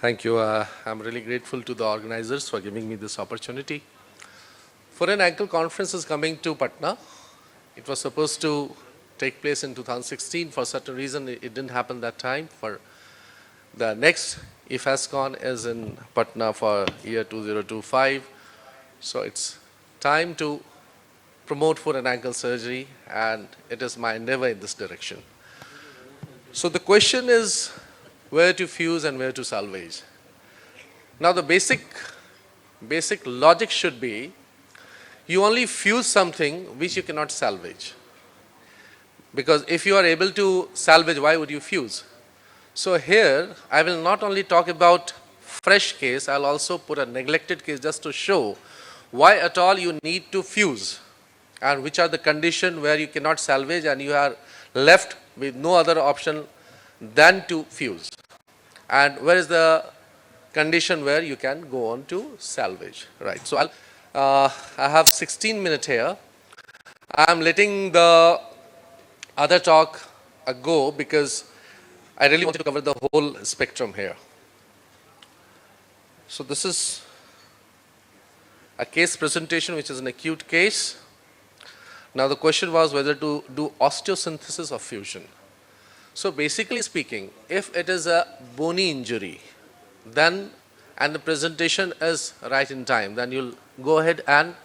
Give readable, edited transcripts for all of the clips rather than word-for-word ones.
Thank you. I'm really grateful to the organizers for giving me this opportunity. Foreign Ankle Conference is coming to Patna. It was supposed to take place in 2016. For certain reason, it didn't happen that time. For the next IFASCON is in Patna for year 2025. So it's time to promote foot and ankle surgery, and it is my endeavor in this direction. So the question is where to fuse and where to salvage. Now the basic logic should be you only fuse something which you cannot salvage. Because if you are able to salvage, why would you fuse? So here I will not only talk about fresh case, I'll also put a neglected case just to show why at all you need to fuse and which are the conditions where you cannot salvage and you are left with no other option than to fuse. And where is the condition where you can go on to salvage, right? So I have 16 minutes here. I'm letting the other talk go because I really wanted to cover the whole spectrum here. So this is a case presentation which is an acute case. Now the question was whether to do osteosynthesis or fusion. So basically speaking, if it is a bony injury, then and the presentation is right in time, then you'll go ahead and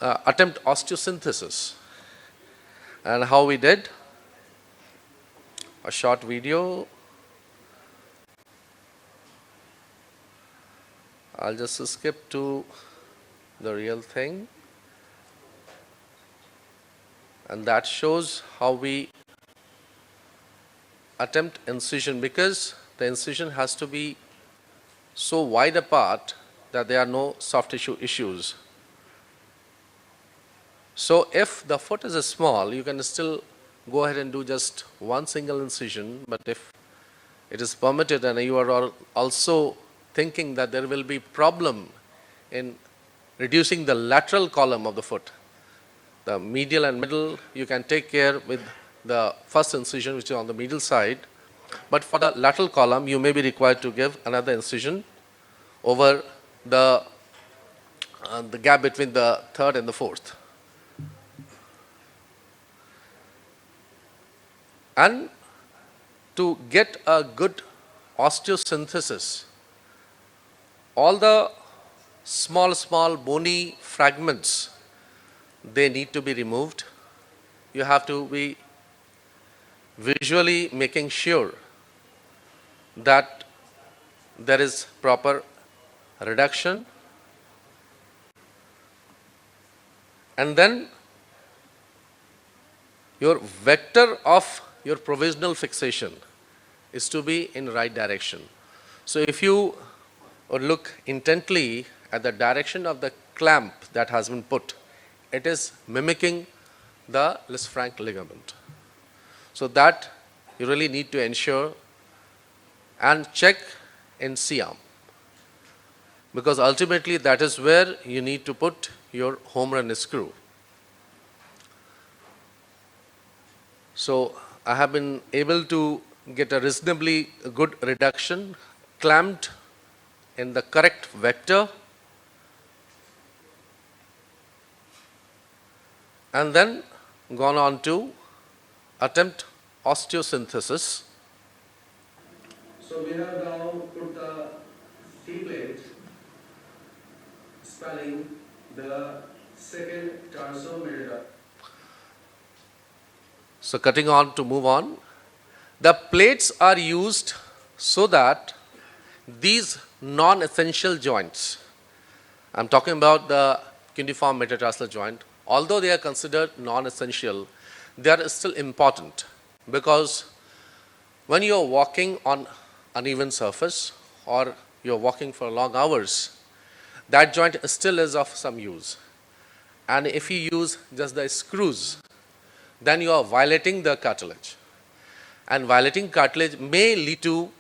attempt osteosynthesis. And how we did, a short video. I'll just skip to the real thing. And that shows how we attempt incision, because the incision has to be so wide apart that there are no soft tissue issues. So if the foot is small, you can still go ahead and do just one single incision, but if it is permitted and you are also thinking that there will be problem in reducing the lateral column of the foot, the medial and middle, you can take care with the first incision which is on the medial side. But for the lateral column, you may be required to give another incision over the gap between the third and the fourth. And to get a good osteosynthesis, all the small bony fragments, they need to be removed. You have to be visually making sure that there is proper reduction, and then your vector of your provisional fixation is to be in right direction. So if you look intently at the direction of the clamp that has been put, it is mimicking the Lisfranc ligament. So that you really need to ensure and check in C-arm, because ultimately that is where you need to put your home run screw. So I have been able to get a reasonably good reduction, clamped in the correct vector, and then gone on to attempt osteosynthesis. So we have now put the T-plate spanning the second tarsomedulla. So cutting on to move on. The plates are used so that these non-essential joints, I'm talking about the cuneiform metatarsal joint, although they are considered non-essential, they are still important, because when you are walking on uneven surface or you are walking for long hours, that joint still is of some use. And if you use just the screws, then you are violating the cartilage. And violating cartilage may lead to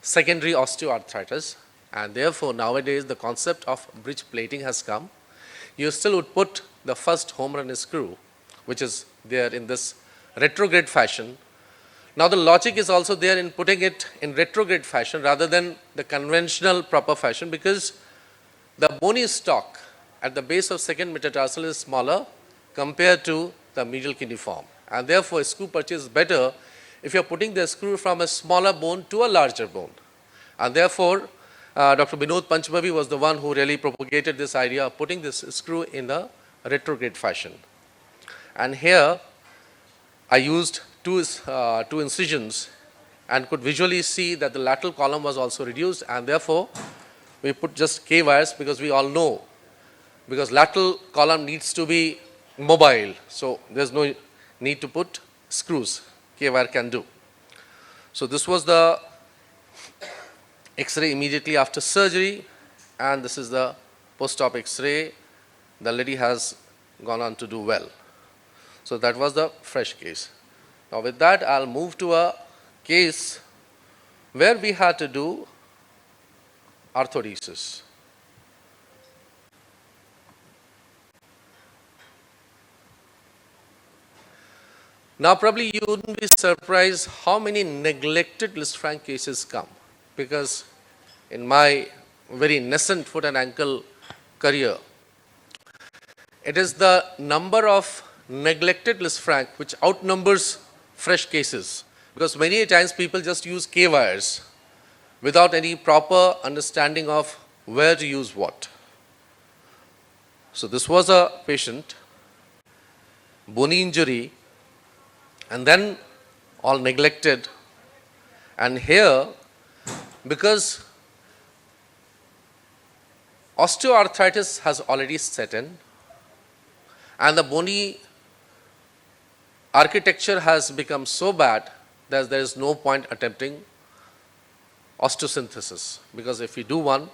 secondary osteoarthritis, and therefore nowadays the concept of bridge plating has come. You still would put the first home run screw, which is there in this retrograde fashion, Now the logic is also there in putting it in retrograde fashion rather than the conventional proper fashion, because the bony stalk at the base of second metatarsal is smaller compared to the medial cuneiform, and therefore a screw purchase is better if you are putting the screw from a smaller bone to a larger bone. And therefore, Dr. Binod Panchmavi was the one who really propagated this idea of putting this screw in a retrograde fashion. And here I used two incisions and could visually see that the lateral column was also reduced, and therefore we put just K wires, because we all know, because lateral column needs to be mobile, so there's no need to put screws. K wire can do. So this was the X-ray immediately after surgery, and this is the post-op X-ray. The lady has gone on to do well. So that was the fresh case. Now with that, I'll move to a case where we had to do arthrodesis. Now probably you wouldn't be surprised how many neglected Lisfranc cases come, because in my very nascent foot and ankle career, it is the number of neglected Lisfranc which outnumbers fresh cases, because many times people just use K wires without any proper understanding of where to use what. So this was a patient, bony injury, and then all neglected. And here, because osteoarthritis has already set in, and the bony architecture has become so bad that there is no point attempting osteosynthesis, because if we do one,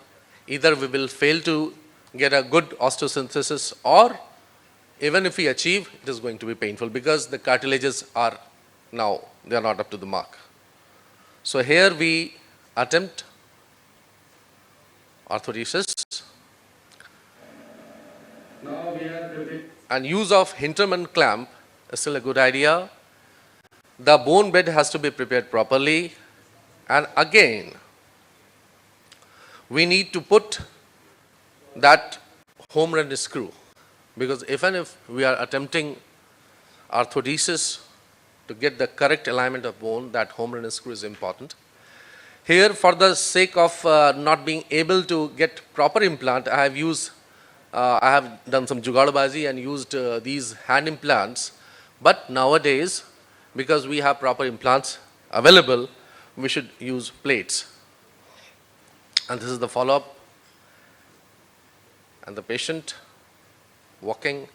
either we will fail to get a good osteosynthesis, or even if we achieve, it is going to be painful, because the cartilages are now, they are not up to the mark. So here we attempt arthrodesis, Now we are preparing. and use of Hintermann clamp is still a good idea. The bone bed has to be prepared properly, and again we need to put that home run screw, because even if we are attempting arthrodesis to get the correct alignment of bone, that home run screw is important. Here, for the sake of not being able to get proper implant, I have done some jugaadbazi and used these hand implants. But nowadays, because we have proper implants available, we should use plates. And this is the follow-up. And the patient walking.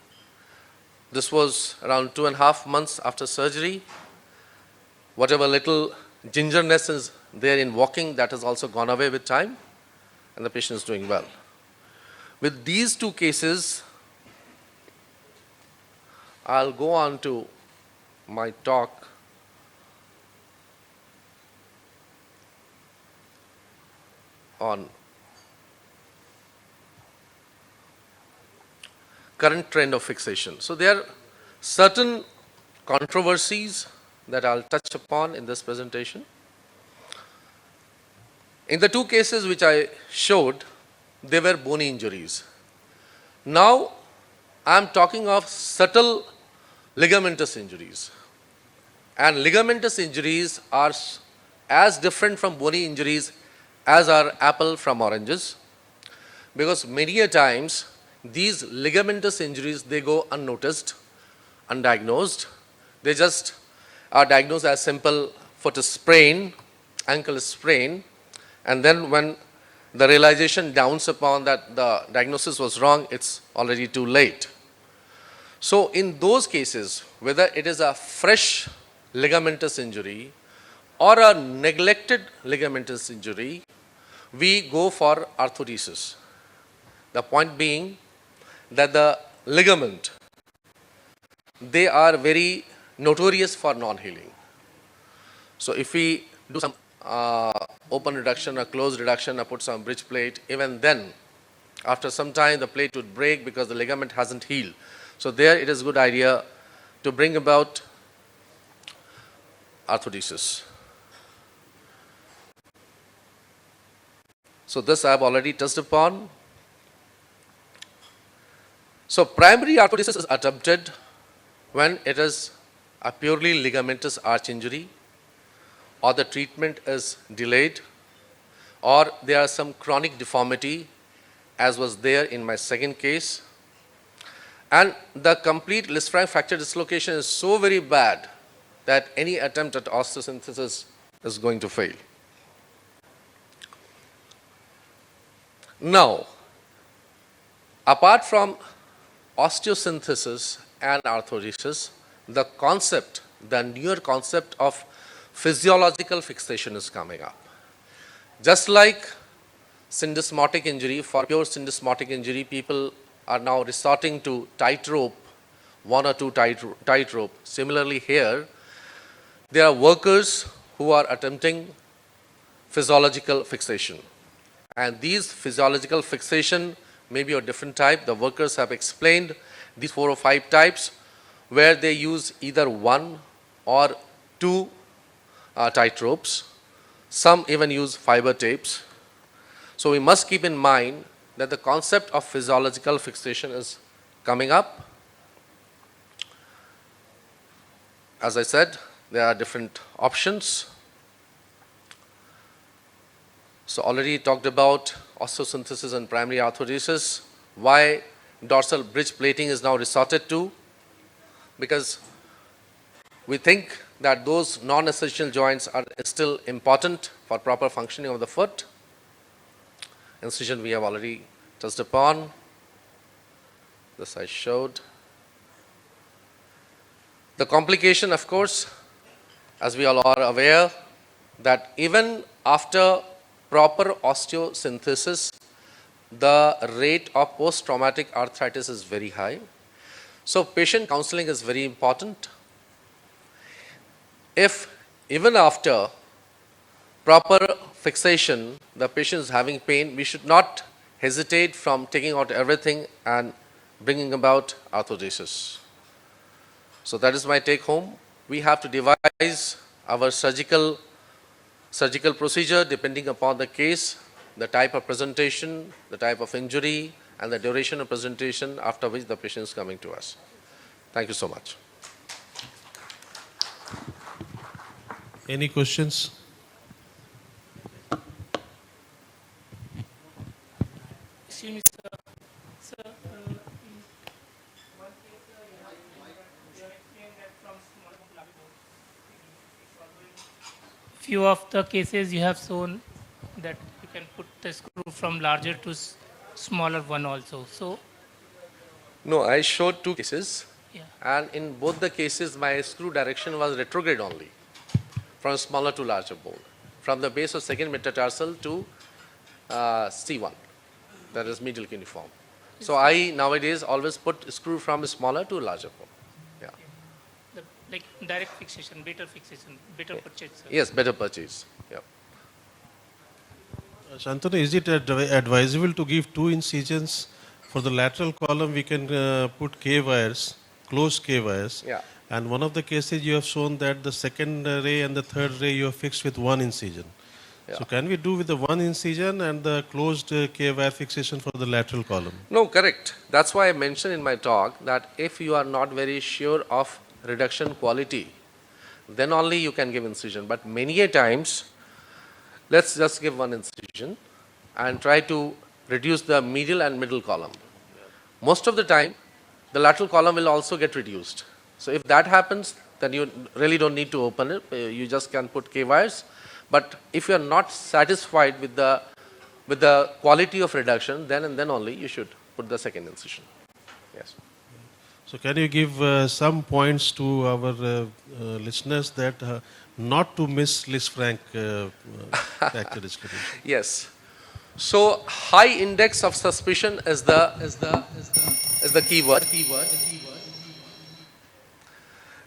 This was around 2.5 months after surgery. Whatever little gingerness is there in walking, that has also gone away with time, and the patient is doing well. With these two cases, I'll go on to my talk on current trend of fixation. So there are certain controversies that I'll touch upon in this presentation. In the two cases which I showed, they were bony injuries. Now I'm talking of subtle ligamentous injuries. And ligamentous injuries are as different from bony injuries as are apple from oranges, because many a times these ligamentous injuries, they go unnoticed, undiagnosed. They just are diagnosed as simple foot sprain, ankle sprain, and then when the realization dawns upon that the diagnosis was wrong, it's already too late. So in those cases, whether it is a fresh ligamentous injury or a neglected ligamentous injury, we go for arthrodesis. The point being that the ligament, they are very notorious for non-healing. So if we do some open reduction or closed reduction or put some bridge plate, even then, after some time the plate would break because the ligament hasn't healed. So there it is a good idea to bring about arthrodesis. So this I have already touched upon. So primary arthrodesis is attempted when it is a purely ligamentous arch injury, or the treatment is delayed, or there are some chronic deformity, as was there in my second case, and the complete Lisfranc fracture dislocation is so very bad that any attempt at osteosynthesis is going to fail. Now, apart from osteosynthesis and arthrodesis, the newer concept of physiological fixation is coming up. Just like syndesmotic injury, for pure syndesmotic injury, people are now resorting to tightrope, one or two tightrope. Similarly here, there are workers who are attempting physiological fixation. And these physiological fixation may be of different type. The workers have explained these 4 or 5 types, where they use either 1 or 2 tight ropes. Some even use fiber tapes. So we must keep in mind that the concept of physiological fixation is coming up. As I said, there are different options. So already talked about osteosynthesis and primary arthrodesis. Why dorsal bridge plating is now resorted to? Because we think that those non-essential joints are still important for proper functioning of the foot. Incision we have already touched upon. This I showed. The complication, of course, as we all are aware, that even after proper osteosynthesis, the rate of post-traumatic arthritis is very high. So patient counseling is very important. If even after proper fixation, the patient is having pain, we should not hesitate from taking out everything and bringing about arthrodesis. So that is my take home. We have to devise our surgical procedure depending upon the case, the type of presentation, the type of injury, and the duration of presentation after which the patient is coming to us. Thank you so much. Any questions? Excuse me, sir. Sir, in one case, you have explained that from small to large bone. Few of the cases you have shown that you can put the screw from larger to smaller one also. So, No, I showed 2 cases, yeah. and in both the cases, my screw direction was retrograde only, from smaller to larger bone, from the base of second metatarsal to C1, that is medial cuneiform. So I nowadays always put screw from smaller to larger bone. Yeah. The, like direct fixation, better purchase. Sir. Yes, better purchase. Yeah. Shantanu, is it advisable to give 2 incisions? For the lateral column, we can put K wires, closed K wires. Yeah. And one of the cases you have shown that the second ray and the third ray you have fixed with 1 incision. Yeah. So can we do with the 1 incision and the closed K wire fixation for the lateral column? No, correct. That's why I mentioned in my talk that if you are not very sure of reduction quality, then only you can give incision. But many a times, let's just give 1 incision and try to reduce the medial and middle column. Most of the time, the lateral column will also get reduced. So if that happens, then you really don't need to open it. You just can put K wires. But if you are not satisfied with the quality of reduction, then and then only you should put the second incision. Yes. So can you give some points to our listeners that not to miss Lisfranc fracture dislocation? Yes. So high index of suspicion is the keyword.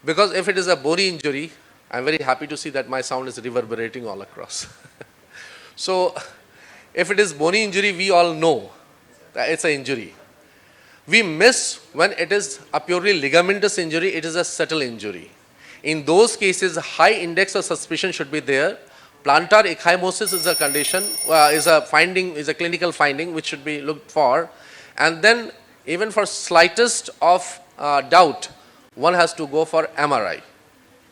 Because if it is a bony injury, I'm very happy to see that my sound is reverberating all across. So if it is bony injury, we all know that it's an injury. We miss when it is a purely ligamentous injury, it is a subtle injury. In those cases, high index of suspicion should be there. Plantar ecchymosis is a condition, is a finding, is a clinical finding which should be looked for. And then even for slightest of doubt, one has to go for MRI.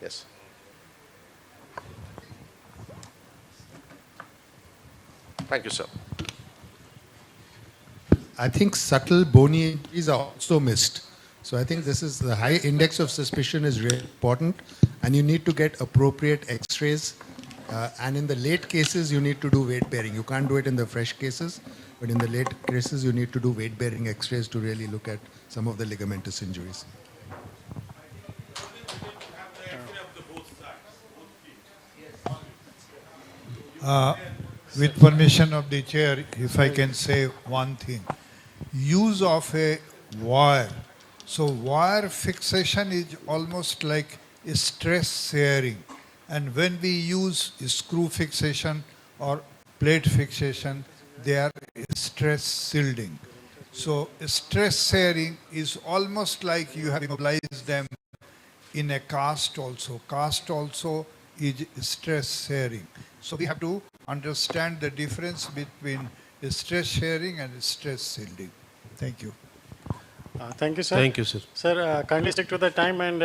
Yes. Thank you, sir. I think subtle bony injuries are also missed. So I think this is the high index of suspicion is really important, and you need to get appropriate X-rays. And in the late cases, you need to do weight bearing. You can't do it in the fresh cases, but in the late cases, you need to do weight bearing X-rays to really look at some of the ligamentous injuries. With permission of the chair, if I can say one thing. Use of a wire. So wire fixation is almost like a stress sharing. And when we use screw fixation or plate fixation, they are stress shielding. So stress sharing is almost like you have immobilized them in a cast also. Cast also is stress sharing. So we have to understand the difference between stress sharing and stress shielding. Thank you. Thank you, sir. Thank you, sir. Sir, kindly stick to the time and